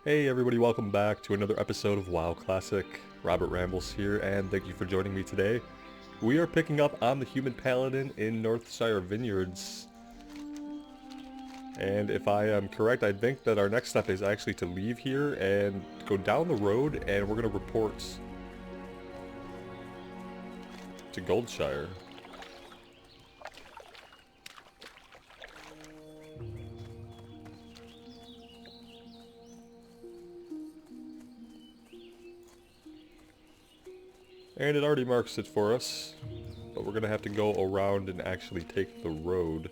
Hey everybody, welcome back to another episode of WoW Classic. Robert Rambles here, and thank you for joining me today. We are picking up on the Human Paladin in Northshire vineyards. And if I am correct, I think that our next step is actually to leave here and go down the road, and we're going to report to Goldshire. And it already marks it for us, but we're gonna have to go around and actually take the road.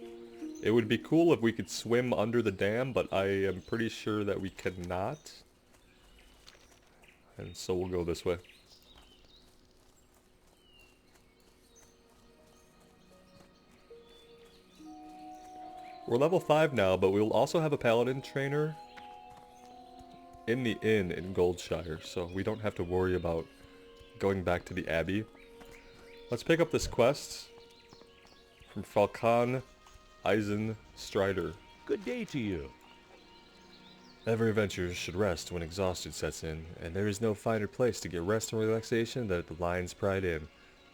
It would be cool if we could swim under the dam, but I am pretty sure that we cannot. And so we'll go this way. We're level 5 now, but we'll also have a paladin trainer in the inn in Goldshire, so we don't have to worry about going back to the Abbey. Let's pick up this quest from Falcon Eisen Strider. Good day to you. Every adventurer should rest when exhaustion sets in, and there is no finer place to get rest and relaxation than at the Lion's Pride Inn.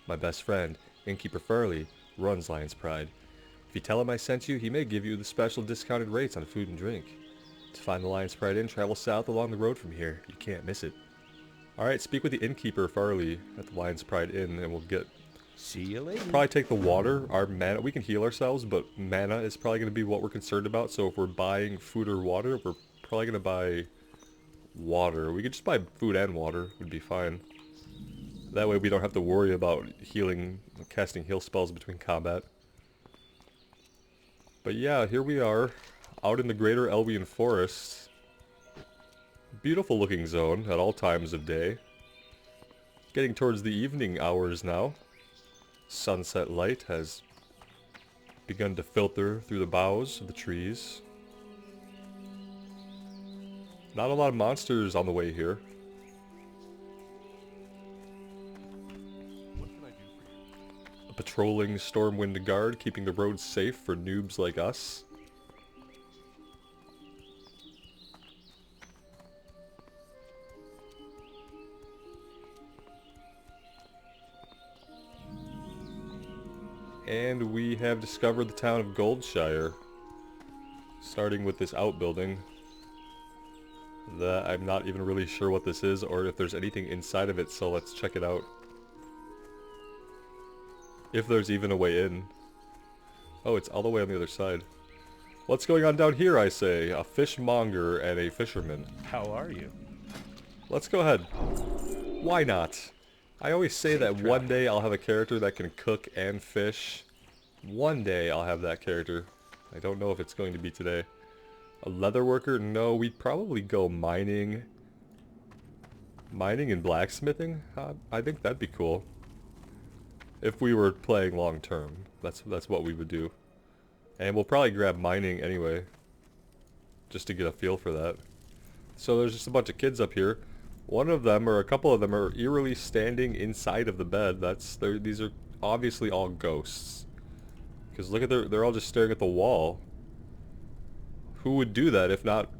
My best friend, Innkeeper Farley, runs Lion's Pride. If you tell him I sent you, he may give you the special discounted rates on food and drink. To find the Lion's Pride Inn, travel south along the road from here. You can't miss it. Alright, speak with the Innkeeper Farley at the Lion's Pride Inn, and we'll get... See you later. Probably take the water, our mana. We can heal ourselves, but mana is probably going to be what we're concerned about. So if we're buying food or water, we're probably going to buy water. We could just buy food and water, would be fine. That way we don't have to worry about healing, casting heal spells between combat. But yeah, here we are, out in the greater Elwynn forest. Beautiful looking zone at all times of day. Getting towards the evening hours now. Sunset light has begun to filter through the boughs of the trees. Not a lot of monsters on the way here. What can I do for you? A patrolling Stormwind guard keeping the roads safe for noobs like us. And we have discovered the town of Goldshire, starting with this outbuilding that I'm not even really sure what this is or if there's anything inside of it, so let's check it out. If there's even a way in. Oh, it's all the way on the other side. What's going on down here, I say? A fishmonger and a fisherman. How are you? Let's go ahead. Why not? I always say that one day I'll have a character that can cook and fish. One day I'll have that character. I don't know if it's going to be today. A leather worker? No, we'd probably go mining. Mining and blacksmithing? I think that'd be cool. If we were playing long term. That's what we would do. And we'll probably grab mining anyway. Just to get a feel for that. So there's just a bunch of kids up here. One of them, or a couple of them, are eerily standing inside of the bed. These are obviously all ghosts. Because look at they're all just staring at the wall. Who would do that if not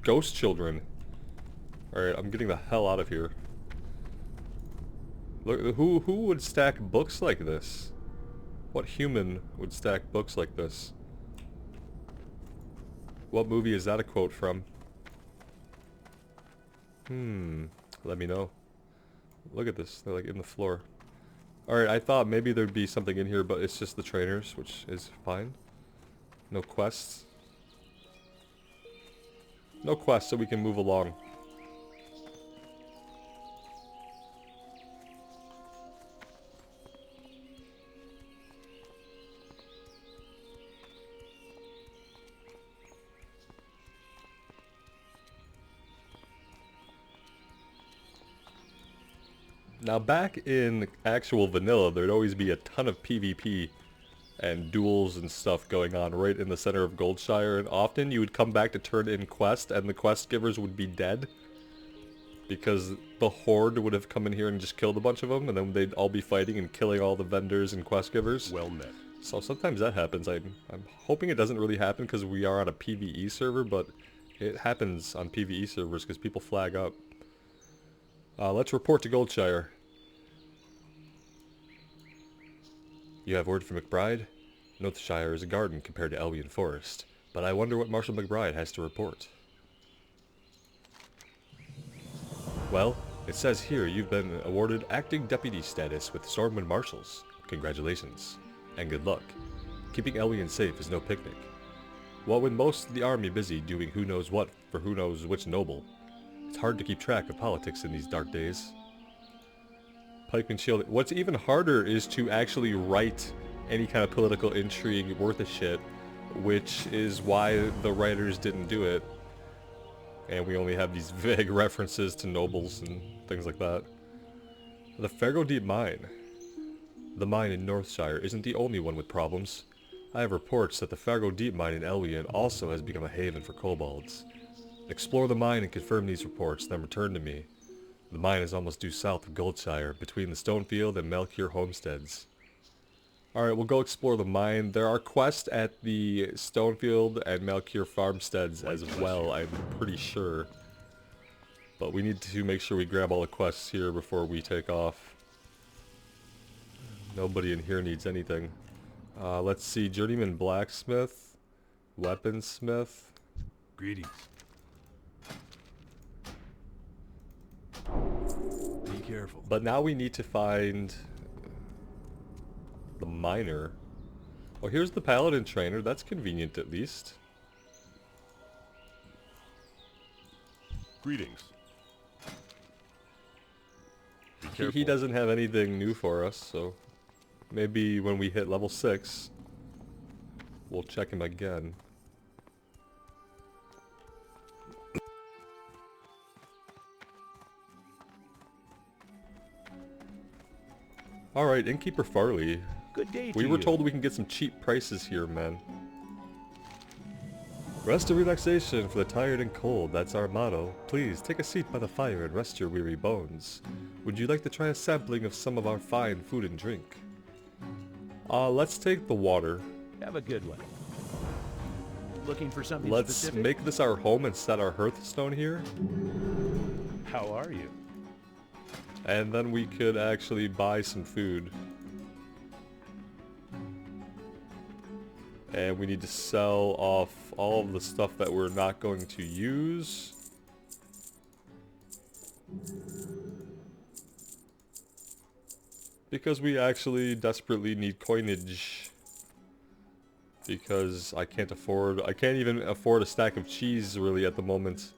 ghost children? Alright, I'm getting the hell out of here. Look, who would stack books like this? What human would stack books like this? What movie is that a quote from? Let me know. Look at this, they're like in the floor. Alright, I thought maybe there'd be something in here, but it's just the trainers, which is fine. No quests. No quests, so we can move along. Now back in actual vanilla, there'd always be a ton of PvP and duels and stuff going on right in the center of Goldshire, and often you would come back to turn in quest and the quest givers would be dead because the horde would have come in here and just killed a bunch of them, and then they'd all be fighting and killing all the vendors and quest givers. Well met. So sometimes that happens. I'm hoping it doesn't really happen because we are on a PvE server, but It happens on PvE servers because people flag up. Let's report to Goldshire. You have word from McBride? Northshire is a garden compared to Elwynn Forest, but I wonder what Marshal McBride has to report. Well, it says here you've been awarded acting deputy status with Stormwind Marshals. Congratulations, and good luck. Keeping Elwynn safe is no picnic. What with most of the army busy doing who knows what for who knows which noble, it's hard to keep track of politics in these dark days. Pikeman Shield. What's even harder is to actually write any kind of political intrigue worth a shit, which is why the writers didn't do it. And we only have these vague references to nobles and things like that. The Fargo Deep Mine. The mine in Northshire isn't the only one with problems. I have reports that the Fargo Deep Mine in Elwynn also has become a haven for kobolds. Explore the mine and confirm these reports, then return to me. The mine is almost due south of Goldshire, between the Stonefield and Melchior homesteads. Alright, we'll go explore the mine. There are quests at the Stonefield and Melchior farmsteads as well, I'm pretty sure. But we need to make sure we grab all the quests here before we take off. Nobody in here needs anything. Let's see, Journeyman Blacksmith, Weaponsmith. Greetings. Be careful. But now we need to find the miner. Oh, here's the paladin trainer. That's convenient at least. Greetings. Be He careful. doesn't have anything new for us, so maybe when we hit level 6, we'll check him again. Alright, Innkeeper Farley. Good day to We you. were told we can get some cheap prices here, man. Rest and relaxation for the tired and cold, that's our motto. Please, take a seat by the fire and rest your weary bones. Would you like to try a sampling of some of our fine food and drink? Let's take the water. Have a good one. Looking for something Let's specific? make this our home and set our hearthstone here. How are you? And then we could actually buy some food. And we need to sell off all of the stuff that we're not going to use. Because we actually desperately need coinage. Because I can't even afford a stack of cheese really at the moment.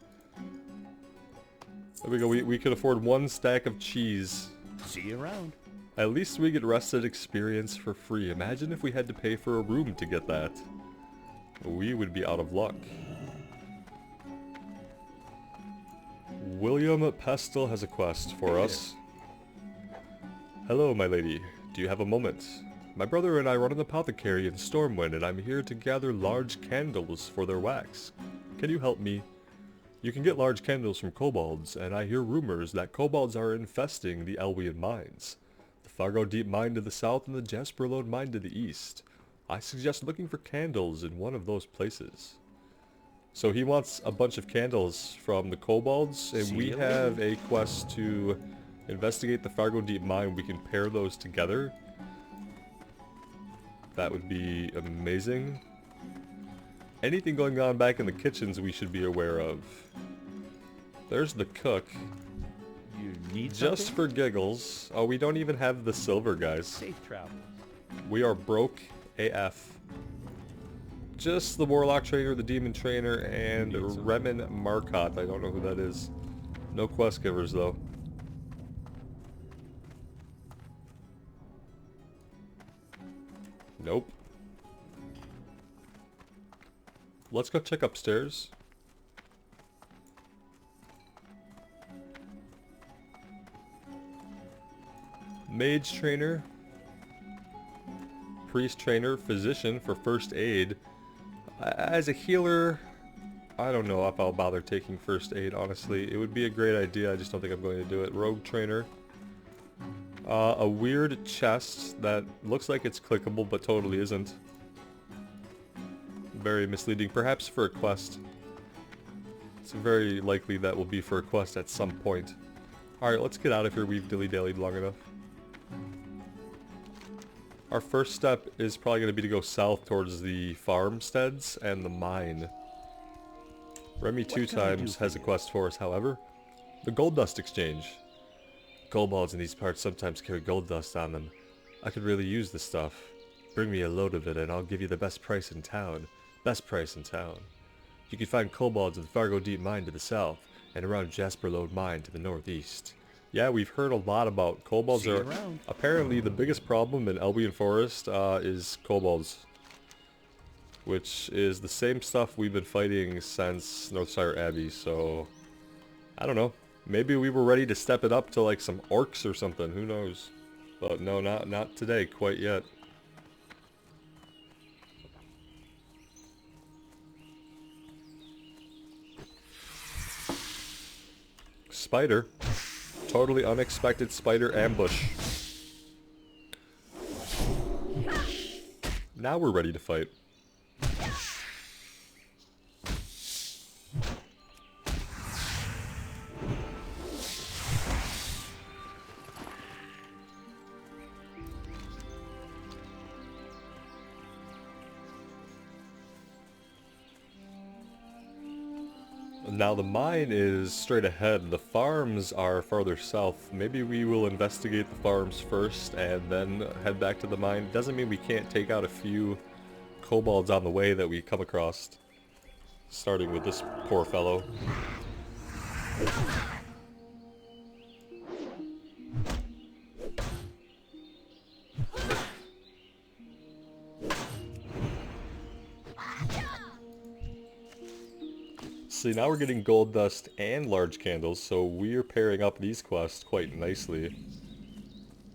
There we go, we could afford one stack of cheese. See you around. At least we get rested experience for free. Imagine if we had to pay for a room to get that. We would be out of luck. William Pestle has a quest for us. Hello, my lady. Do you have a moment? My brother and I run an apothecary in Stormwind, and I'm here to gather large candles for their wax. Can you help me? You can get large candles from kobolds, and I hear rumors that kobolds are infesting the Elwynn mines. The Fargo Deep Mine to the south and the Jasperlode Mine to the east. I suggest looking for candles in one of those places. So he wants a bunch of candles from the kobolds, and we have a quest to investigate the Fargo Deep Mine. We can pair those together. That would be amazing. Anything going on back in the kitchens we should be aware of. There's the cook. You need Just something? for giggles. Oh, we don't even have the silver, guys. Safe travels. We are broke AF. Just the Warlock Trainer, the Demon Trainer, and Remen Marcotte. I don't know who that is. No quest givers, though. Nope. Let's go check upstairs. Mage Trainer. Priest Trainer. Physician for first aid. As a healer, I don't know if I'll bother taking first aid, honestly. It would be a great idea, I just don't think I'm going to do it. Rogue Trainer. A weird chest that looks like it's clickable but totally isn't. Very misleading, perhaps for a quest. It's very likely that will be for a quest at some point. Alright, let's get out of here. We've dilly-dallied long enough. Our first step is probably going to be to go south towards the farmsteads and the mine. Remy two times has a quest for us, however. The gold dust exchange. Kobolds in these parts sometimes carry gold dust on them. I could really use the stuff. Bring me a load of it and I'll give you the best price in town. Best price in town. You can find kobolds at the Fargo Deep Mine to the south, and around Jasper Lode Mine to the northeast. Yeah, we've heard a lot about kobolds. Are apparently the biggest problem in Elwynn Forest is kobolds. Which is the same stuff we've been fighting since Northshire Abbey, so... I don't know. Maybe we were ready to step it up to like some orcs or something, who knows. But no, not today, quite yet. Spider. Totally unexpected spider ambush. Now we're ready to fight. Now the mine is straight ahead, the farms are farther south. Maybe we will investigate the farms first and then head back to the mine. Doesn't mean we can't take out a few kobolds on the way that we come across. Starting with this poor fellow. See, now we're getting gold dust and large candles, so we're pairing up these quests quite nicely.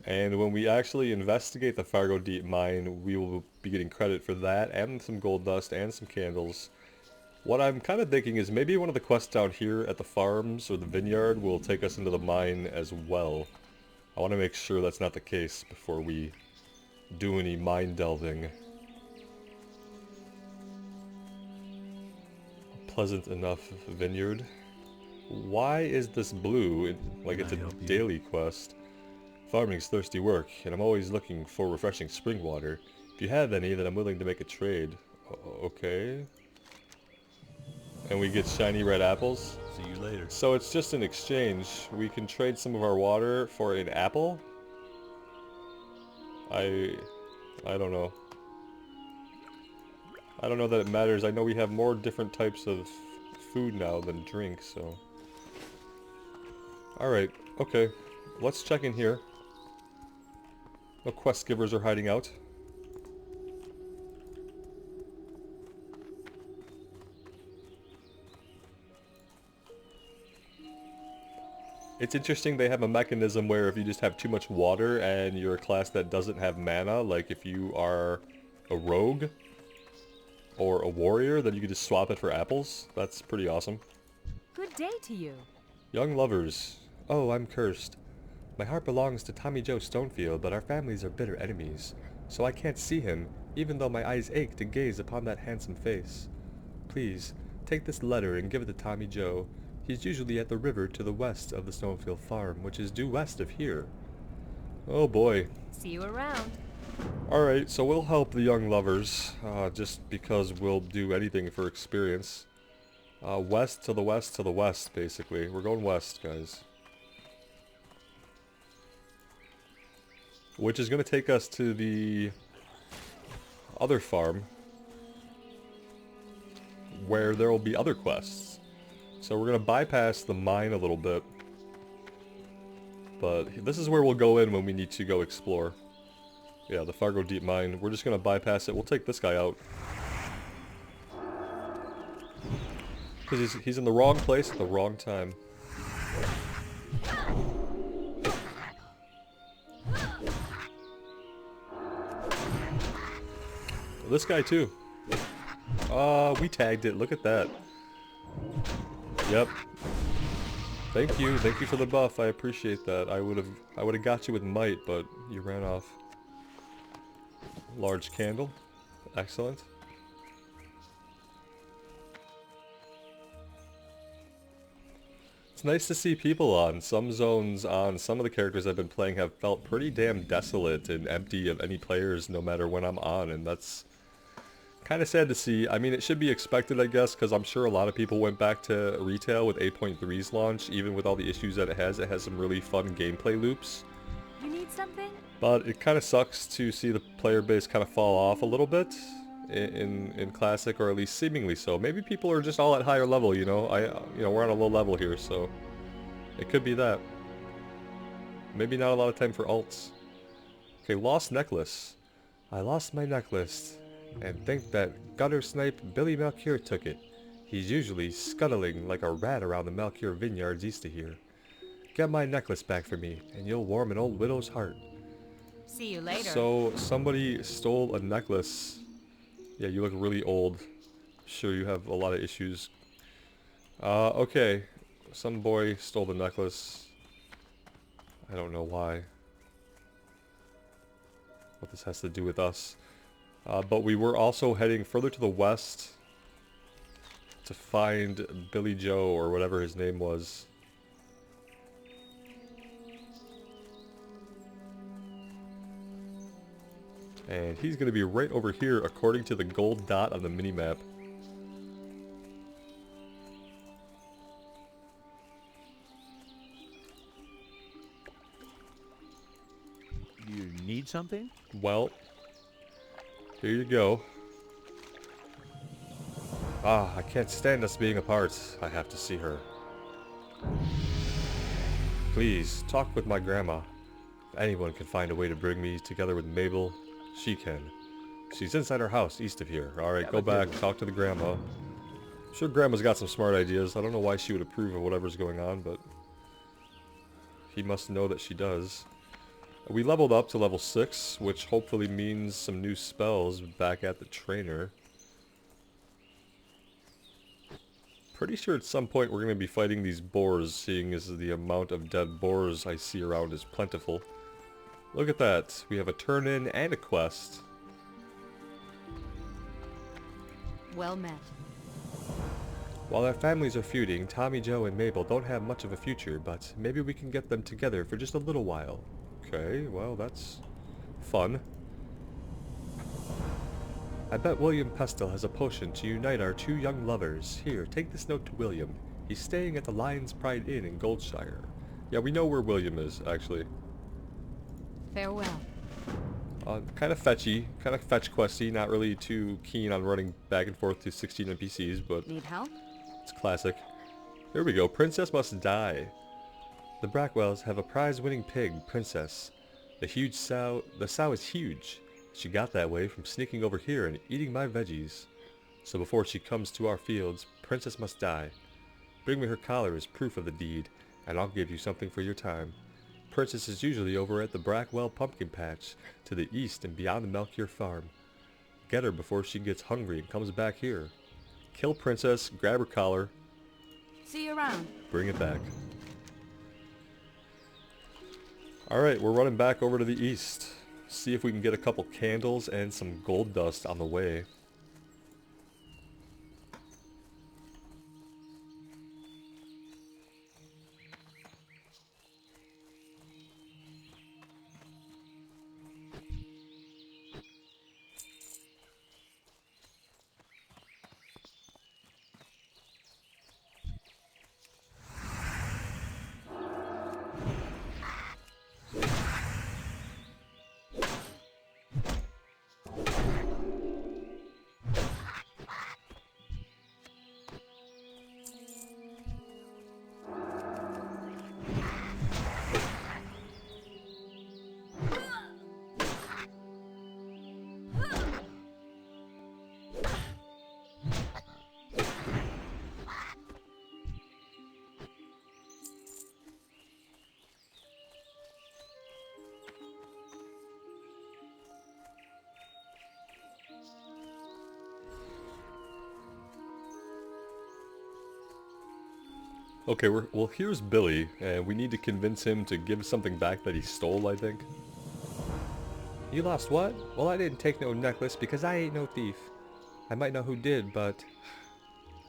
And when we actually investigate the Fargo Deep Mine, we will be getting credit for that, and some gold dust, and some candles. What I'm kind of thinking is maybe one of the quests down here at the farms, or the vineyard, will take us into the mine as well. I want to make sure that's not the case before we do any mine delving. Pleasant enough vineyard. Why is this blue? Like it's a daily quest. Farming's thirsty work, and I'm always looking for refreshing spring water. If you have any, then I'm willing to make a trade. Okay. And we get shiny red apples. See you later. So it's just an exchange. We can trade some of our water for an apple? I don't know. I don't know that it matters. I know we have more different types of food now than drink, so... Alright, okay. Let's check in here. No quest givers are hiding out. It's interesting they have a mechanism where if you just have too much water and you're a class that doesn't have mana, like if you are a rogue or a warrior, then you can just swap it for apples. That's pretty awesome. Good day to you. Young lovers. Oh, I'm cursed. My heart belongs to Tommy Joe Stonefield, but our families are bitter enemies, so I can't see him, even though my eyes ache to gaze upon that handsome face. Please, take this letter and give it to Tommy Joe. He's usually at the river to the west of the Stonefield farm, which is due west of here. Oh boy. See you around. Alright, so we'll help the young lovers, just because we'll do anything for experience. West to the west to the west, basically. We're going west, guys. Which is going to take us to the other farm, where there will be other quests. So we're going to bypass the mine a little bit. But this is where we'll go in when we need to go explore. Yeah, the Fargo Deep Mine. We're just going to bypass it. We'll take this guy out. Because he's in the wrong place at the wrong time. This guy too. We tagged it. Look at that. Yep. Thank you for the buff. I appreciate that. I would have got you with might, but you ran off. Large candle. Excellent. It's nice to see people on. Some zones on some of the characters I've been playing have felt pretty damn desolate and empty of any players no matter when I'm on, and that's kind of sad to see. I mean, it should be expected, I guess, because I'm sure a lot of people went back to retail with 8.3's launch, even with all the issues that it has. It has some really fun gameplay loops. You need something? But it kind of sucks to see the player base kind of fall off a little bit in Classic, or at least seemingly so. Maybe people are just all at higher level, you know? We're on a low level here, so it could be that. Maybe not a lot of time for alts. Okay, lost necklace. I lost my necklace, and think that gutter snipe Billy Melchior took it. He's usually scuttling like a rat around the Melchior vineyards east of here. Get my necklace back for me, and you'll warm an old widow's heart. See you later. So, somebody stole a necklace. Yeah, you look really old. Sure, you have a lot of issues. Okay. Some boy stole the necklace. I don't know why. What this has to do with us. But we were also heading further to the west to find Billy Joe, or whatever his name was. And he's going to be right over here according to the gold dot on the minimap. You need something? Well, here you go. Ah, I can't stand us being apart. I have to see her. Please, talk with my grandma. If anyone can find a way to bring me together with Mabel, she can. She's inside her house, east of here. Alright, go back, talk to the grandma. I'm sure grandma's got some smart ideas. I don't know why she would approve of whatever's going on, but he must know that she does. We leveled up to level 6, which hopefully means some new spells back at the trainer. Pretty sure at some point we're going to be fighting these boars, seeing as the amount of dead boars I see around is plentiful. Look at that. We have a turn-in and a quest. Well met. While our families are feuding, Tommy, Joe, and Mabel don't have much of a future, but maybe we can get them together for just a little while. Okay, well, that's fun. I bet William Pestle has a potion to unite our two young lovers. Here, take this note to William. He's staying at the Lion's Pride Inn in Goldshire. Yeah, we know where William is, actually. Farewell. Kind of fetchy, kind of fetch questy, not really too keen on running back and forth to 16 NPCs, but Need help? it's classic. Here we go, Princess Must Die. The Brackwells have a prize-winning pig, Princess. The sow is huge. She got that way from sneaking over here and eating my veggies. So before she comes to our fields, Princess must die. Bring me her collar as proof of the deed, and I'll give you something for your time. Princess is usually over at the Brackwell pumpkin patch, to the east and beyond the Melchior farm. Get her before she gets hungry and comes back here. Kill Princess, grab her collar, See you around. bring it back. Alright, we're running back over to the east. See if we can get a couple candles and some gold dust on the way. Okay, well, here's Billy, and we need to convince him to give something back that he stole, I think. You lost what? Well, I didn't take no necklace because I ain't no thief. I might know who did, but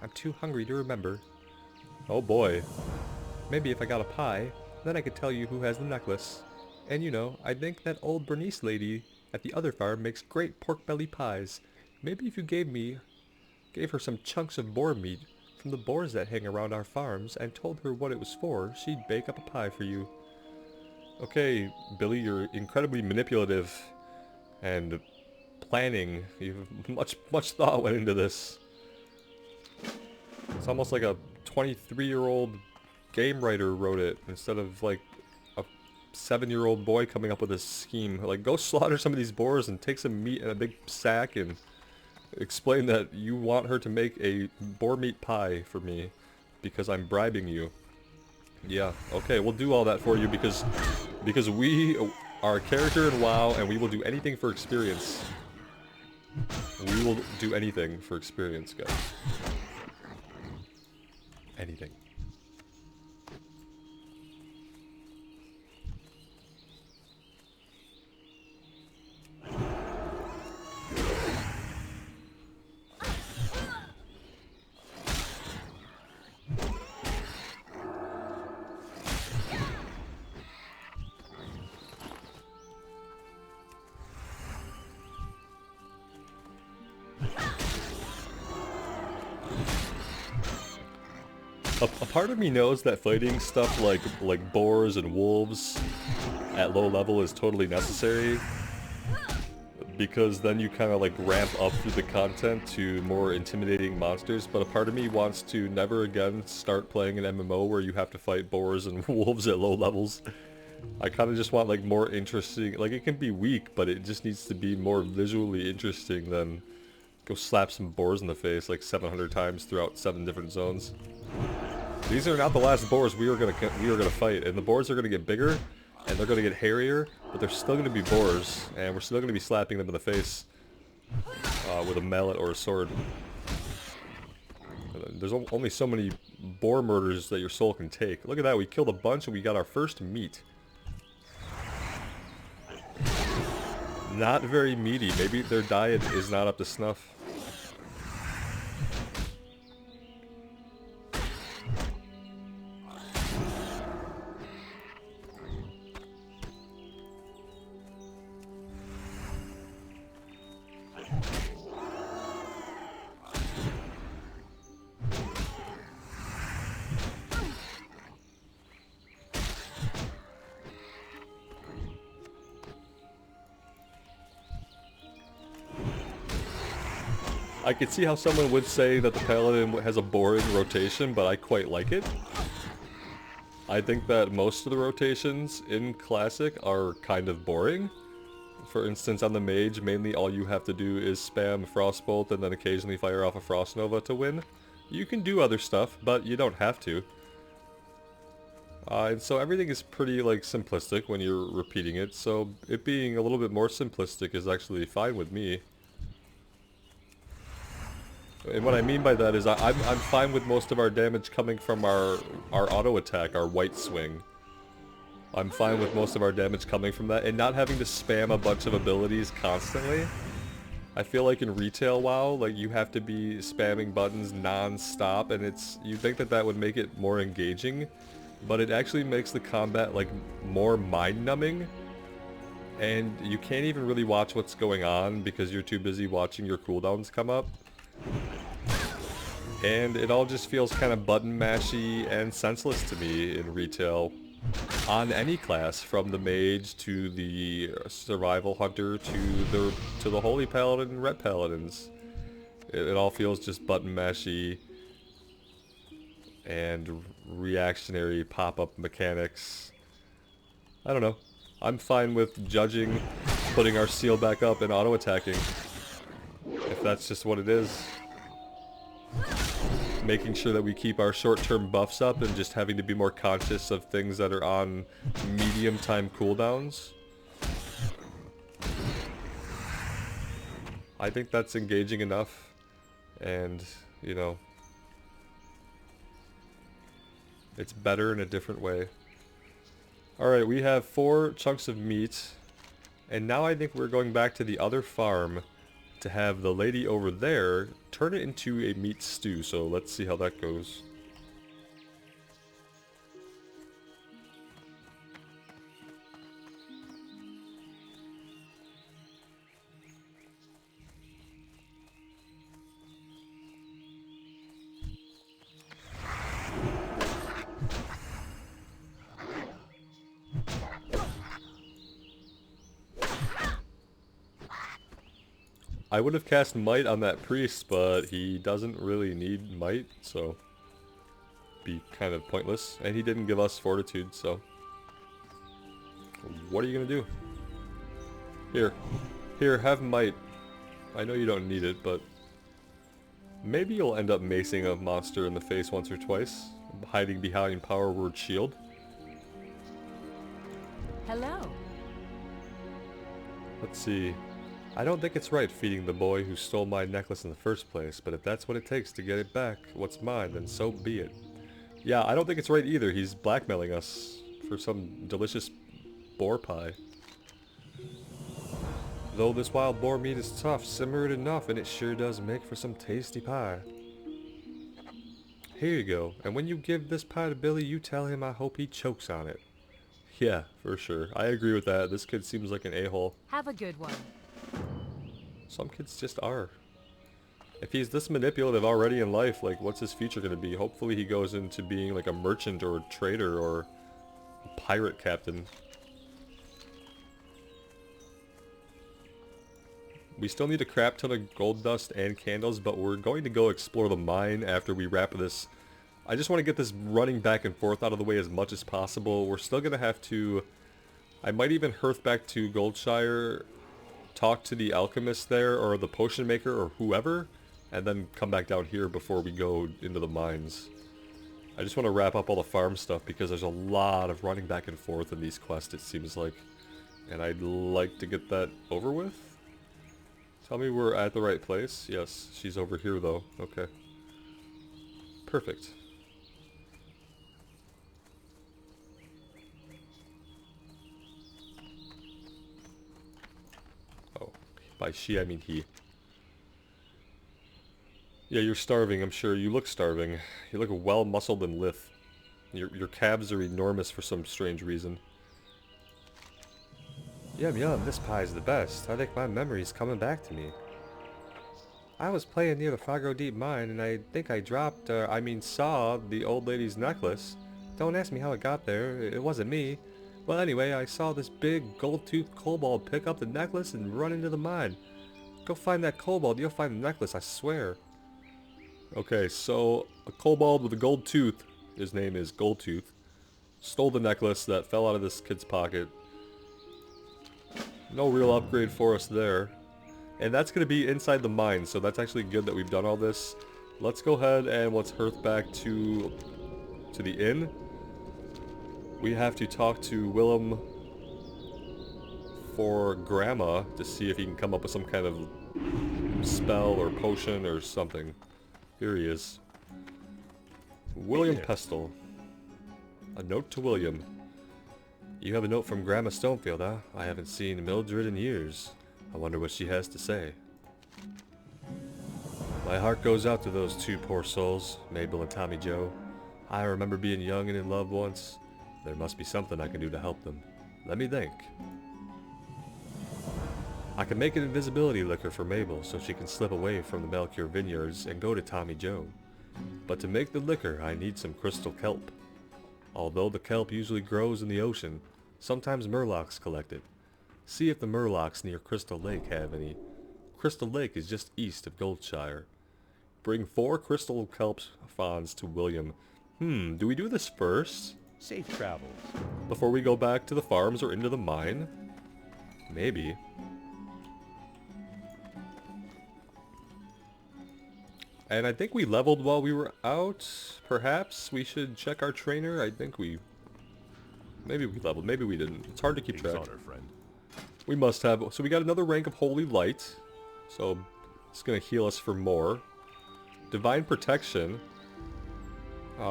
I'm too hungry to remember. Oh boy. Maybe if I got a pie, then I could tell you who has the necklace. And you know, I think that old Bernice lady at the other farm makes great pork belly pies. Maybe if you gave her some chunks of boar meat from the boars that hang around our farms and told her what it was for, she'd bake up a pie for you. Okay, Billy, you're incredibly manipulative and planning. Much thought went into this. It's almost like a 23-year-old game writer wrote it instead of like a 7-year-old boy coming up with a scheme. Like, go slaughter some of these boars and take some meat in a big sack and explain that you want her to make a boar meat pie for me because I'm bribing you. Yeah, okay, we'll do all that for you because we are a character in WoW and we will do anything for experience. We will do anything for experience, guys. Anything. A part of me knows that fighting stuff like boars and wolves at low level is totally necessary, because then you kind of like ramp up through the content to more intimidating monsters, but a part of me wants to never again start playing an MMO where you have to fight boars and wolves at low levels. I kind of just want like more interesting, like it can be weak, but it just needs to be more visually interesting than go slap some boars in the face like 700 times throughout 7 different zones. These are not the last boars we are gonna fight, and the boars are gonna get bigger, and they're gonna get hairier, but they're still gonna be boars, and we're still gonna be slapping them in the face with a mallet or a sword. There's only so many boar murders that your soul can take. Look at that, we killed a bunch and we got our first meat. Not very meaty. Maybe their diet is not up to snuff. I could see how someone would say that the Paladin has a boring rotation, but I quite like it. I think that most of the rotations in Classic are kind of boring. For instance, on the Mage, mainly all you have to do is spam Frostbolt and then occasionally fire off a Frost Nova to win. You can do other stuff, but you don't have to. And so everything is pretty like simplistic when you're repeating it, so it being a little bit more simplistic is actually fine with me. And what I mean by that is I'm fine with most of our damage coming from our auto attack, our white swing. I'm fine with most of our damage coming from that and not having to spam a bunch of abilities constantly. I feel like in retail WoW, like you have to be spamming buttons non-stop, and you think that that would make it more engaging, but it actually makes the combat like more mind-numbing. And you can't even really watch what's going on because you're too busy watching your cooldowns come up. And it all just feels kind of button mashy and senseless to me in retail. On any class, from the mage to the survival hunter to the holy paladin and ret paladins. It all feels just button mashy and reactionary pop-up mechanics. I don't know. I'm fine with judging, putting our seal back up and auto-attacking. If that's just what it is. Making sure that we keep our short-term buffs up and just having to be more conscious of things that are on medium time cooldowns. I think that's engaging enough, and, you know, it's better in a different way. Alright, we have 4 chunks of meat, and now I think we're going back to the other farm to have the lady over there turn it into a meat stew, so let's see how that goes. I would have cast Might on that priest, but he doesn't really need Might, so be kind of pointless. And he didn't give us Fortitude, so what are you gonna do? Here, have Might. I know you don't need it, but maybe you'll end up macing a monster in the face once or twice, hiding behind Power Word Shield. Hello. Let's see. I don't think it's right feeding the boy who stole my necklace in the first place, but if that's what it takes to get it back, what's mine, then so be it. Yeah, I don't think it's right either. He's blackmailing us for some delicious boar pie. Though this wild boar meat is tough, simmered enough, and it sure does make for some tasty pie. Here you go, and when you give this pie to Billy, you tell him I hope he chokes on it. Yeah, for sure. I agree with that. This kid seems like an a-hole. Have a good one. Some kids just are. If he's this manipulative already in life, like, what's his future going to be? Hopefully he goes into being like a merchant or a trader or a pirate captain. We still need a crap ton of gold dust and candles, but we're going to go explore the mine after we wrap this. I just want to get this running back and forth out of the way as much as possible. We're still going to have to... I might even hearth back to Goldshire, talk to the alchemist there, or the potion maker, or whoever, and then come back down here before we go into the mines. I just want to wrap up all the farm stuff because there's a lot of running back and forth in these quests, it seems like. And I'd like to get that over with. Tell me we're at the right place. Yes, she's over here though. Okay. Perfect. Oh, by she I mean he. Yeah, you're starving, I'm sure. You look starving. You look well-muscled and lithe. Your calves are enormous for some strange reason. Yum yum, this pie's the best. I think my memory's coming back to me. I was playing near the Fargo Deep Mine and I think I dropped, saw the old lady's necklace. Don't ask me how it got there, it wasn't me. Well anyway, I saw this big gold-toothed kobold pick up the necklace and run into the mine. Go find that kobold, you'll find the necklace, I swear. Okay, so a kobold with a gold tooth, his name is Goldtooth, stole the necklace that fell out of this kid's pocket. No real upgrade for us there. And that's going to be inside the mine, so that's actually good that we've done all this. Let's go ahead and let's hearth back to the inn. We have to talk to Willem for Grandma to see if he can come up with some kind of spell or potion or something. Here he is. William Pestle. A note to William. You have a note from Grandma Stonefield, huh? I haven't seen Mildred in years. I wonder what she has to say. My heart goes out to those two poor souls, Mabel and Tommy Joe. I remember being young and in love once. There must be something I can do to help them. Let me think. I can make an invisibility liquor for Mabel so she can slip away from the Melchior vineyards and go to Tommy Joe. But to make the liquor, I need some crystal kelp. Although the kelp usually grows in the ocean, sometimes Murlocs collect it. See if the Murlocs near Crystal Lake have any. Crystal Lake is just east of Goldshire. Bring 4 crystal kelp fronds to William. Do we do this first? Safe travels. Before we go back to the farms or into the mine? Maybe. And I think we leveled while we were out. Perhaps we should check our trainer. I think we... Maybe we leveled. Maybe we didn't. It's hard to keep track. Honor, friend. We must have... So we got another rank of Holy Light. So it's going to heal us for more. Divine Protection.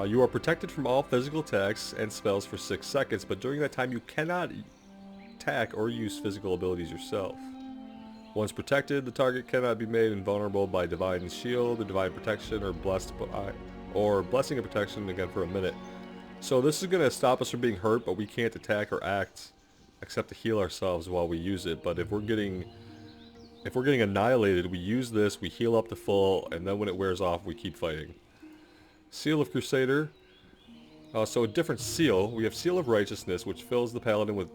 You are protected from all physical attacks and spells for 6 seconds. But during that time you cannot attack or use physical abilities yourself. Once protected, the target cannot be made invulnerable by Divine Shield, or Divine Protection, or Blessing of Protection again for a minute. So this is going to stop us from being hurt, but we can't attack or act except to heal ourselves while we use it. But if we're getting annihilated, we use this, we heal up to full, and then when it wears off, we keep fighting. Seal of Crusader. So a different seal. We have Seal of Righteousness, which fills the Paladin with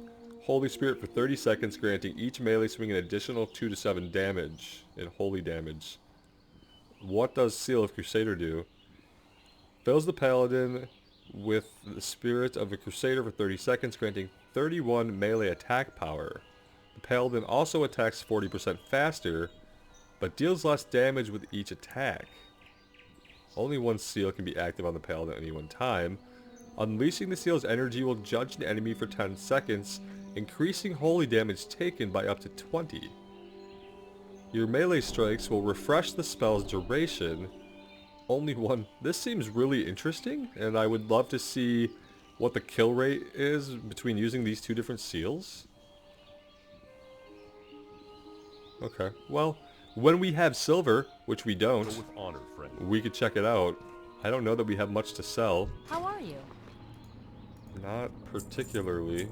Holy Spirit for 30 seconds, granting each melee swing an additional 2 to 7 damage in holy damage. What does Seal of Crusader do? Fills the Paladin with the spirit of a Crusader for 30 seconds, granting 31 melee attack power. The Paladin also attacks 40% faster, but deals less damage with each attack. Only one seal can be active on the Paladin at any one time. Unleashing the seal's energy will judge the enemy for 10 seconds, increasing holy damage taken by up to 20. Your melee strikes will refresh the spell's duration. Only one. This seems really interesting, and I would love to see what the kill rate is between using these two different seals. Okay, well, when we have silver, which we don't, With honor, friend. we could check it out. I don't know that we have much to sell. How are you? Not particularly.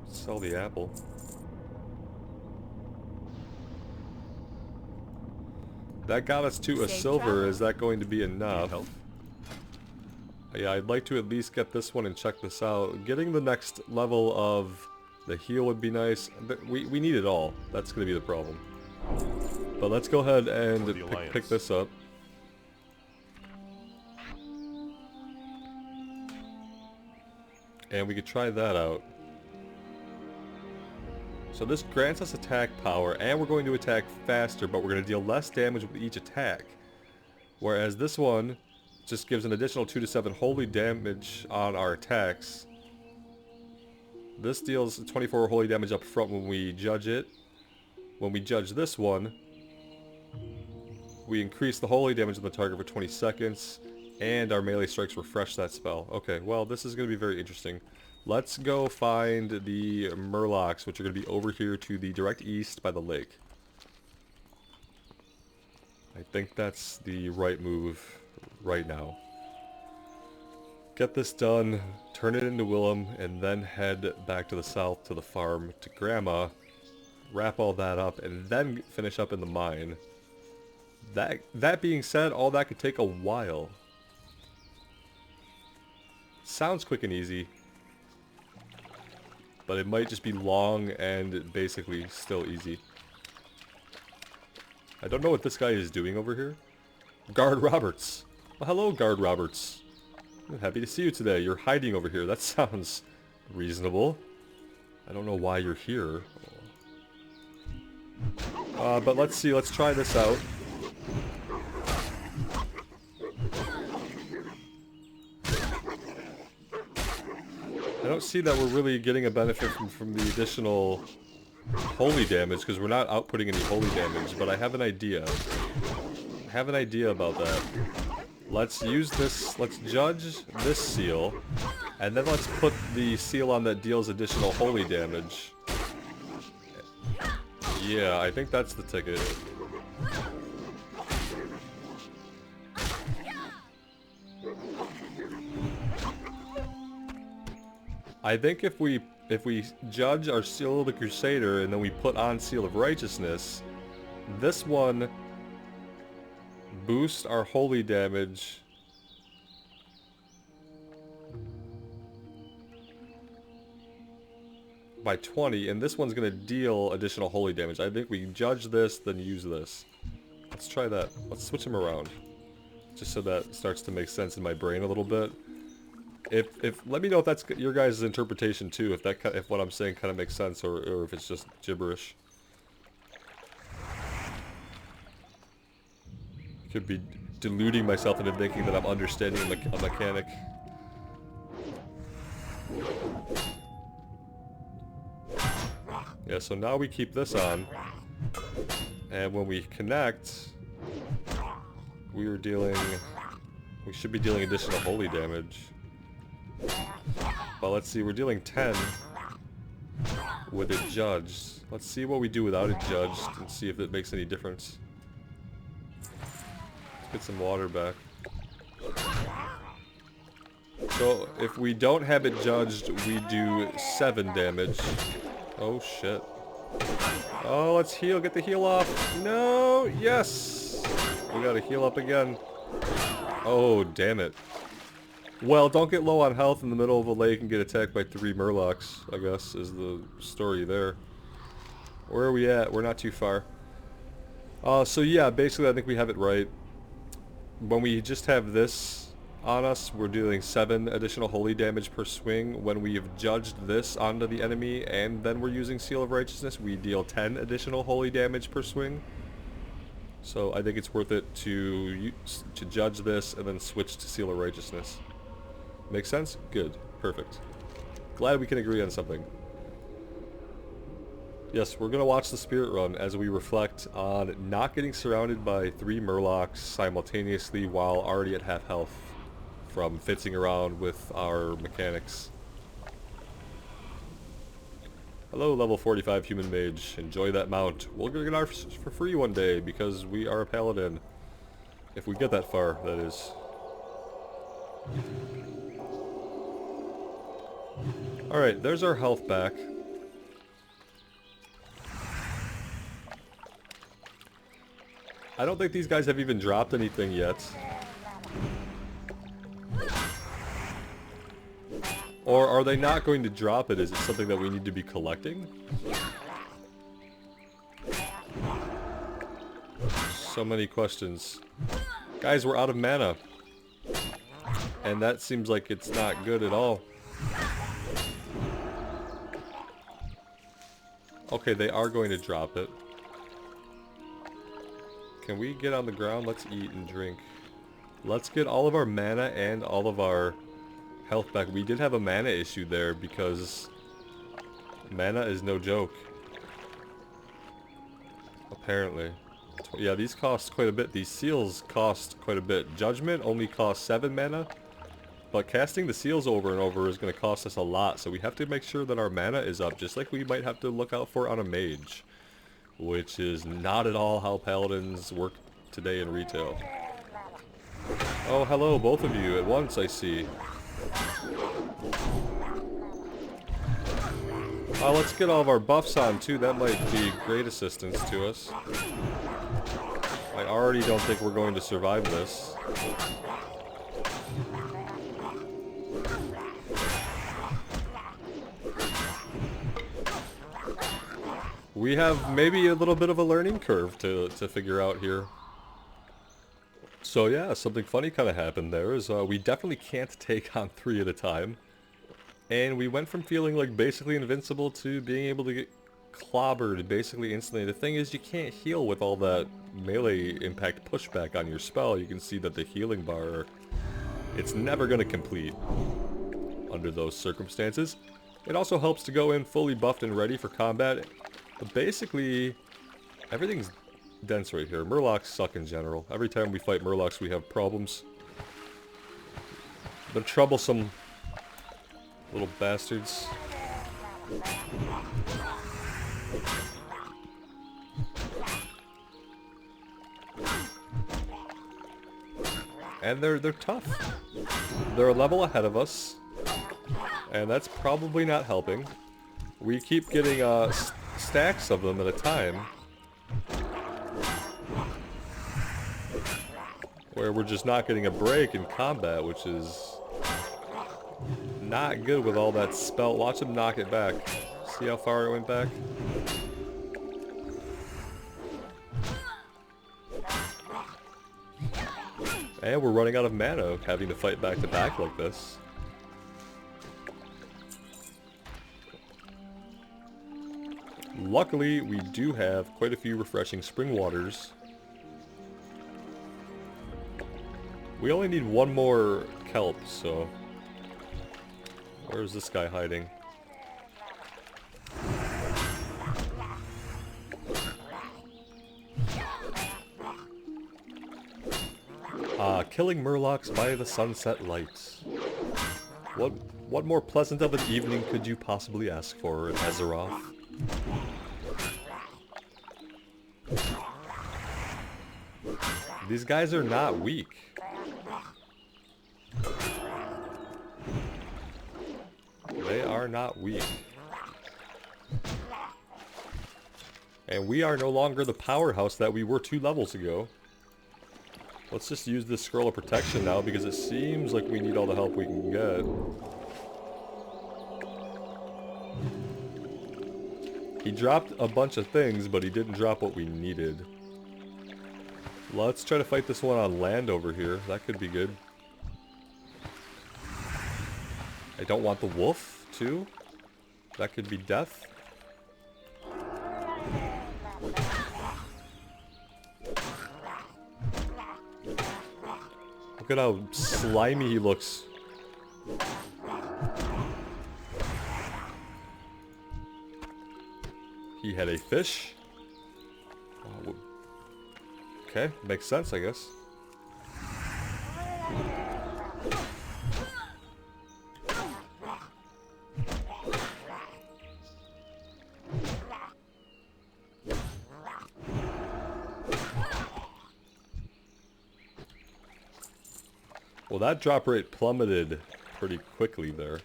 Sell the apple. That got us to a Safe silver. travel. Is that going to be Need enough? help? Yeah, I'd like to at least get this one and check this out. Getting the next level of the heal would be nice. But we need it all. That's going to be the problem. But let's go ahead and For the Alliance. pick this up. And we could try that out. So this grants us attack power, and we're going to attack faster, but we're going to deal less damage with each attack. Whereas this one just gives an additional 2 to 7 holy damage on our attacks. This deals 24 holy damage up front when we judge it. When we judge this one, we increase the holy damage on the target for 20 seconds, and our melee strikes refresh that spell. Okay, well, this is going to be very interesting. Let's go find the Murlocs, which are going to be over here to the direct east by the lake. I think that's the right move right now. Get this done, turn it into Willem, and then head back to the south to the farm to Grandma. Wrap all that up, and then finish up in the mine. That being said, all that could take a while. Sounds quick and easy, but it might just be long and basically still easy. I don't know what this guy is doing over here. Guard Roberts. Well, hello, Guard Roberts. Happy to see you today. You're hiding over here. That sounds reasonable. I don't know why you're here. But let's see. Let's try this out. I don't see that we're really getting a benefit from the additional holy damage, because we're not outputting any holy damage, but I have an idea. I have an idea about that. Let's use this, let's judge this seal, and then let's put the seal on that deals additional holy damage. Yeah, I think that's the ticket. I think if we judge our Seal of the Crusader and then we put on Seal of Righteousness, this one boosts our holy damage by 20, and this one's going to deal additional holy damage. I think we judge this, then use this. Let's try that. Let's switch them around, just so that starts to make sense in my brain a little bit. If let me know if that's your guys' interpretation too, if what I'm saying kind of makes sense, or if it's just gibberish. Could be deluding myself into thinking that I'm understanding a mechanic. Yeah, so now we keep this on, and when we connect, we should be dealing additional holy damage. But let's see, we're dealing 10 with it judged. Let's see what we do without it judged and see if it makes any difference. Let's get some water back. So if we don't have it judged, we do 7 damage. Oh shit. Oh, let's heal, get the heal off. No, yes! We gotta heal up again. Oh, damn it. Well, don't get low on health in the middle of a lake and get attacked by 3 Murlocs, I guess, is the story there. Where are we at? We're not too far. So yeah, basically I think we have it right. When we just have this on us, we're dealing 7 additional holy damage per swing. When we've judged this onto the enemy and then we're using Seal of Righteousness, we deal 10 additional holy damage per swing. So I think it's worth it to judge this and then switch to Seal of Righteousness. Make sense? Good. Perfect. Glad we can agree on something. Yes, we're going to watch the Spirit Run as we reflect on not getting surrounded by 3 Murlocs simultaneously while already at half health from fitzing around with our mechanics. Hello, level 45 Human Mage. Enjoy that mount. We'll get ours for free one day because we are a Paladin. If we get that far, that is. Alright, there's our health back. I don't think these guys have even dropped anything yet. Or are they not going to drop it? Is it something that we need to be collecting? So many questions. Guys, we're out of mana. And that seems like it's not good at all. Okay, they are going to drop it. Can we get on the ground? Let's eat and drink. Let's get all of our mana and all of our health back. We did have a mana issue there because mana is no joke. Apparently. Yeah, these cost quite a bit. These seals cost quite a bit. Judgment only costs 7 mana. But casting the seals over and over is going to cost us a lot. So we have to make sure that our mana is up. Just like we might have to look out for on a mage. Which is not at all how paladins work today in retail. Oh, hello, both of you at once, I see. Let's get all of our buffs on, too. That might be great assistance to us. I already don't think we're going to survive this. We have maybe a little bit of a learning curve to figure out here. So yeah, something funny kind of happened there is we definitely can't take on 3 at a time. And we went from feeling like basically invincible to being able to get clobbered basically instantly. The thing is you can't heal with all that melee impact pushback on your spell. You can see that the healing bar, it's never going to complete under those circumstances. It also helps to go in fully buffed and ready for combat. But basically, everything's dense right here. Murlocs suck in general. Every time we fight Murlocs, we have problems. They're troublesome little bastards. And they're tough. They're a level ahead of us. And that's probably not helping. We keep getting stacks of them at a time. Where we're just not getting a break in combat, which is not good with all that spell. Watch him knock it back. See how far it went back? And we're running out of mana, having to fight back to back like this. Luckily, we do have quite a few refreshing spring waters. We only need 1 more kelp, so... Where's this guy hiding? Killing Murlocs by the sunset light. What more pleasant of an evening could you possibly ask for in Azeroth? These guys are not weak. They are not weak. And we are no longer the powerhouse that we were 2 levels ago. Let's just use this scroll of protection now because it seems like we need all the help we can get. He dropped a bunch of things, but he didn't drop what we needed. Let's try to fight this one on land over here. That could be good. I don't want the wolf, too. That could be death. Look at how slimy he looks. He had a fish. Okay, makes sense, I guess. Well, that drop rate plummeted pretty quickly there.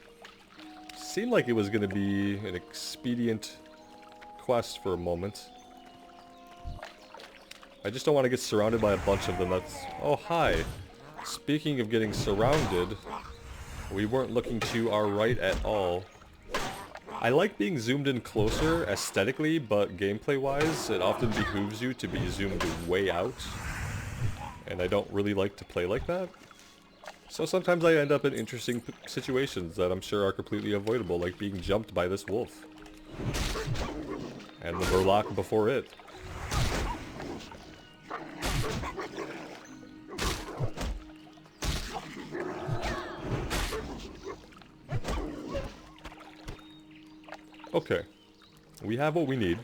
Seemed like it was going to be an expedient quest for a moment. I just don't want to get surrounded by a bunch of them. That's... Oh, hi. Speaking of getting surrounded, we weren't looking to our right at all. I like being zoomed in closer aesthetically, but gameplay-wise, it often behooves you to be zoomed way out. And I don't really like to play like that. So sometimes I end up in interesting situations that I'm sure are completely avoidable, like being jumped by this wolf. And the Murloc before it. Okay, we have what we need.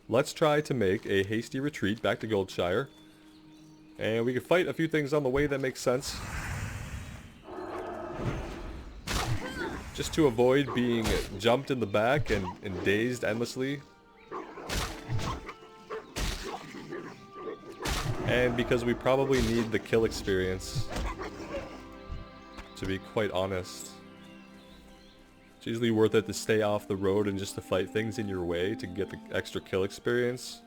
Let's try to make a hasty retreat back to Goldshire. And we can fight a few things on the way that make sense. Just to avoid being jumped in the back and dazed endlessly. And because we probably need the kill experience. To be quite honest. It's usually worth it to stay off the road and just to fight things in your way to get the extra kill experience.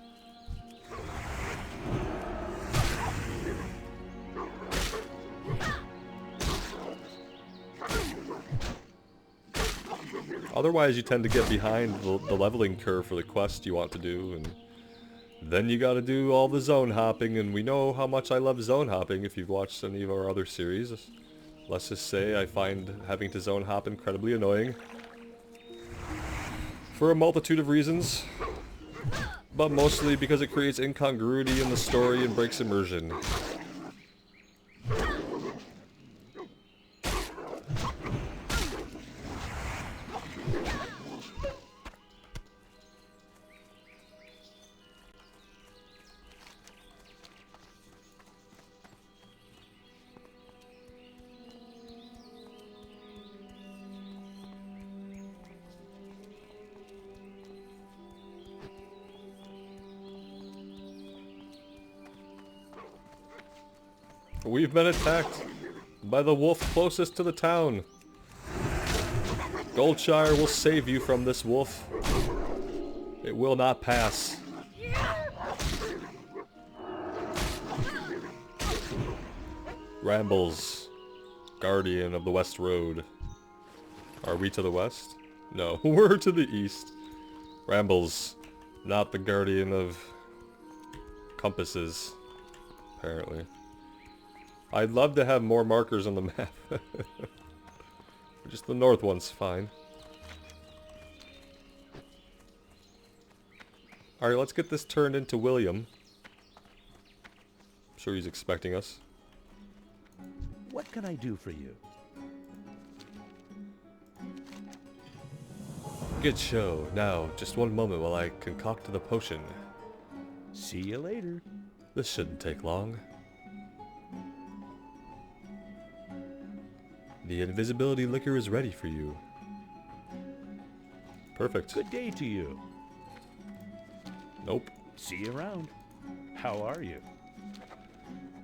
Otherwise you tend to get behind the leveling curve for the quest you want to do, and then you gotta do all the zone hopping, and we know how much I love zone hopping if you've watched any of our other series. Let's just say I find having to zone hop incredibly annoying. For a multitude of reasons. But mostly because it creates incongruity in the story and breaks immersion. We've been attacked by the wolf closest to the town. Goldshire will save you from this wolf. It will not pass. Rambles, guardian of the West Road. Are we to the west? No, we're to the east. Rambles, not the guardian of compasses, apparently. I'd love to have more markers on the map. Just the north one's fine. Alright, let's get this turned into William. I'm sure he's expecting us. What can I do for you? Good show. Now, just one moment while I concoct the potion. See you later. This shouldn't take long. The invisibility liquor is ready for you. Perfect. Good day to you. Nope. See you around. How are you?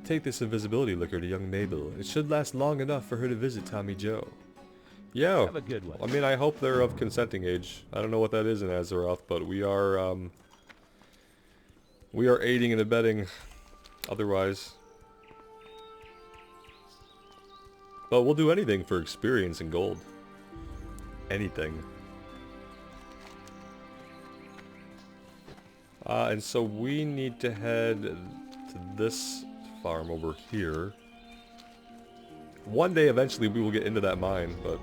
Take this invisibility liquor to young Mabel. It should last long enough for her to visit Tommy Joe. Yeah. Have a good one. I mean, I hope they're of consenting age. I don't know what that is in Azeroth, but we are aiding and abetting otherwise. But we'll do anything for experience and gold. Anything. And so we need to head to this farm over here. One day eventually we will get into that mine, but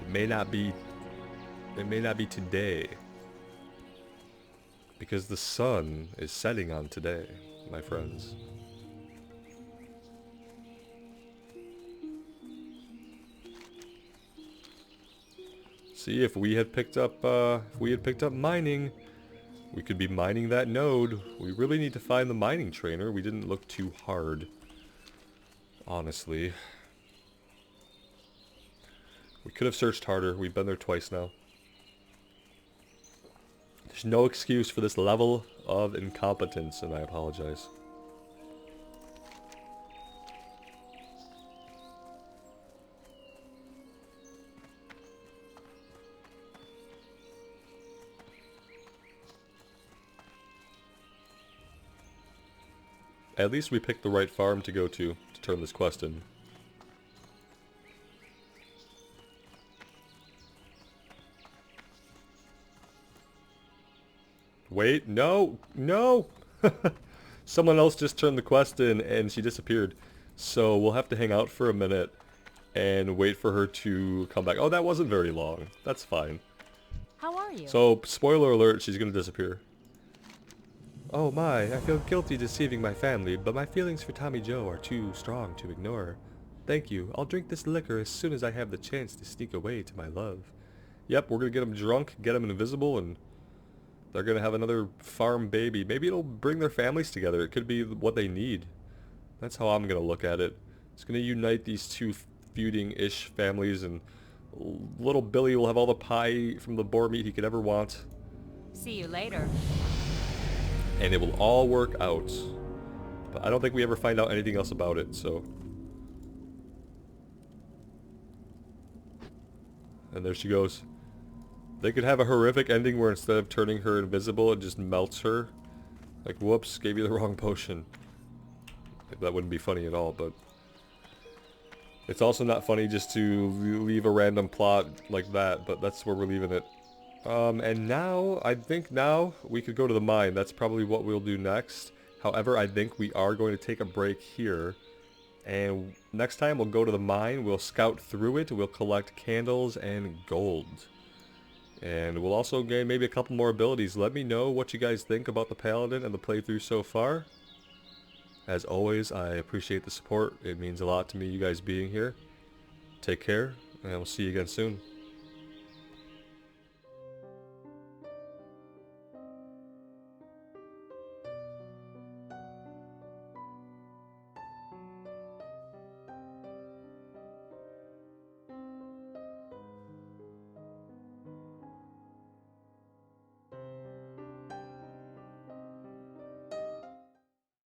it may not be today. Because the sun is setting on today, my friends. See, if we had picked up mining, we could be mining that node. We really need to find the mining trainer. We didn't look too hard, honestly. We could have searched harder. We've been there twice now. There's no excuse for this level of incompetence, and I apologize. At least we picked the right farm to go to turn this quest in. Wait, no, no! Someone else just turned the quest in and she disappeared. So we'll have to hang out for a minute and wait for her to come back. Oh, that wasn't very long. That's fine. How are you? So, spoiler alert, she's gonna disappear. Oh my, I feel guilty deceiving my family, but my feelings for Tommy Joe are too strong to ignore. Thank you. I'll drink this liquor as soon as I have the chance to sneak away to my love. Yep, we're gonna get them drunk, get them invisible, and they're gonna have another farm baby. Maybe it'll bring their families together. It could be what they need. That's how I'm gonna look at it. It's gonna unite these two feuding-ish families, and little Billy will have all the pie from the boar meat he could ever want. See you later. And it will all work out. But I don't think we ever find out anything else about it, so... And there she goes. They could have a horrific ending where instead of turning her invisible, it just melts her. Like, whoops, gave you the wrong potion. That wouldn't be funny at all, but... It's also not funny just to leave a random plot like that, but that's where we're leaving it. And now, I think now we could go to the mine. That's probably what we'll do next. However, I think we are going to take a break here. And next time we'll go to the mine, we'll scout through it, we'll collect candles and gold. And we'll also gain maybe a couple more abilities. Let me know what you guys think about the Paladin and the playthrough so far. As always, I appreciate the support. It means a lot to me, you guys being here. Take care, and we'll see you again soon.